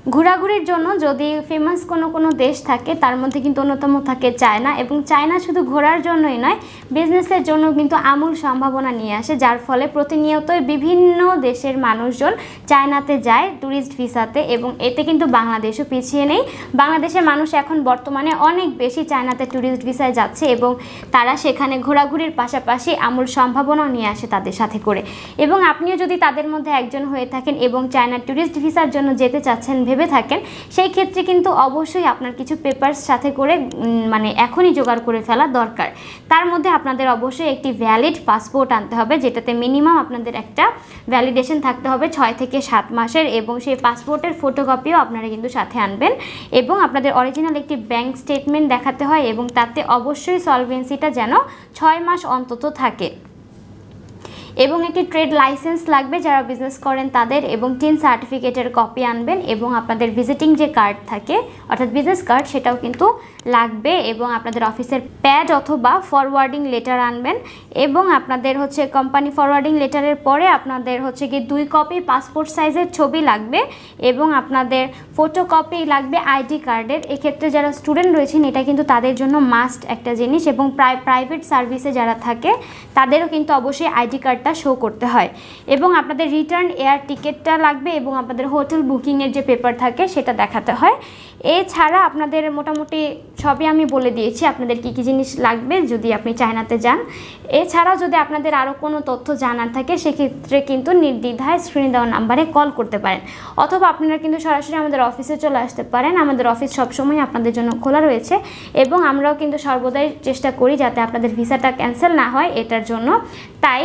ঘোরাঘুরির জন্য যদি ফেমাস কোনো দেশ থাকে তার মধ্যে কিন্তু অন্যতম থাকে চায়না, এবং চায়না শুধু ঘোরার জন্যই নয়, বিজনেসের জন্য কিন্তু আমূল সম্ভাবনা নিয়ে আসে, যার ফলে প্রতিনিয়তই বিভিন্ন দেশের মানুষজন চায়নাতে যায় ট্যুরিস্ট ভিসাতে, এবং এতে কিন্তু বাংলাদেশও পিছিয়ে নেই। বাংলাদেশের মানুষ এখন বর্তমানে অনেক বেশি চায়নাতে ট্যুরিস্ট ভিসায় যাচ্ছে, এবং তারা সেখানে ঘোরাঘুরির পাশাপাশি আমূল সম্ভাবনাও নিয়ে আসে তাদের সাথে করে। এবং আপনিও যদি তাদের মধ্যে একজন হয়ে থাকেন এবং চায়না ট্যুরিস্ট ভিসার জন্য যেতে চাচ্ছেন ভেবে থাকেন, সেই ক্ষেত্রে কিন্তু অবশ্যই আপনার কিছু পেপারস সাথে করে মানে এখনই জোগাড় করে ফেলা দরকার। তার মধ্যে আপনাদের অবশ্যই একটি ভ্যালিড পাসপোর্ট আনতে হবে, যেটাতে মিনিমাম আপনাদের একটা ভ্যালিডেশন থাকতে হবে 6 থেকে 7 মাসের, এবং সেই পাসপোর্টের ফটোকপিও আপনারা কিন্তু সাথে আনবেন, এবং আপনাদের অরিজিনাল একটি ব্যাংক স্টেটমেন্ট দেখাতে হয়, এবং তাতে অবশ্যই সলভেন্সিটা যেন 6 মাস অন্তত থাকে, এবং একটি ট্রেড লাইসেন্স লাগবে যারা বিজনেস করেন তাদের, এবং 3 সার্টিফিকেটের কপি আনবেন, এবং আপনাদের ভিজিটিং যে কার্ড থাকে অর্থাৎ বিজনেস কার্ড সেটাও কিন্তু লাগবে, এবং আপনাদের অফিসের প্যাড অথবা ফরওয়ার্ডিং লেটার আনবেন, এবং আপনাদের হচ্ছে কোম্পানি ফরওয়ার্ডিং লেটারের পরে আপনাদের হচ্ছে কি 2 কপি পাসপোর্ট সাইজের ছবি লাগবে, এবং আপনাদের ফটোকপি লাগবে আইডি কার্ডের। এক্ষেত্রে যারা স্টুডেন্ট রয়েছেন এটা কিন্তু তাদের জন্য মাস্ট একটা জিনিস, এবং প্রাইভেট সার্ভিসে যারা থাকে তাদেরও কিন্তু অবশ্যই আইডি কার্ড শো করতে হয়, এবং আপনাদের রিটার্ন এয়ার টিকিটটা লাগবে, এবং আপনাদের হোটেল বুকিংয়ের যে পেপার থাকে সেটা দেখাতে হয়। এছাড়া আপনাদের মোটামুটি সবই আমি বলে দিয়েছি আপনাদের কী কী জিনিস লাগবে যদি আপনি চায়নাতে যান। এছাড়াও যদি আপনাদের আরও কোনো তথ্য জানার থাকে সেক্ষেত্রে কিন্তু নির্দ্বিধায় স্ক্রিনে দেওয়া নাম্বারে কল করতে পারেন, অথবা আপনারা কিন্তু সরাসরি আমাদের অফিসে চলে আসতে পারেন। আমাদের অফিস সবসময় আপনাদের জন্য খোলা রয়েছে, এবং আমরাও কিন্তু সর্বদাই চেষ্টা করি যাতে আপনাদের ভিসাটা ক্যান্সেল না হয় এটার জন্য। তাই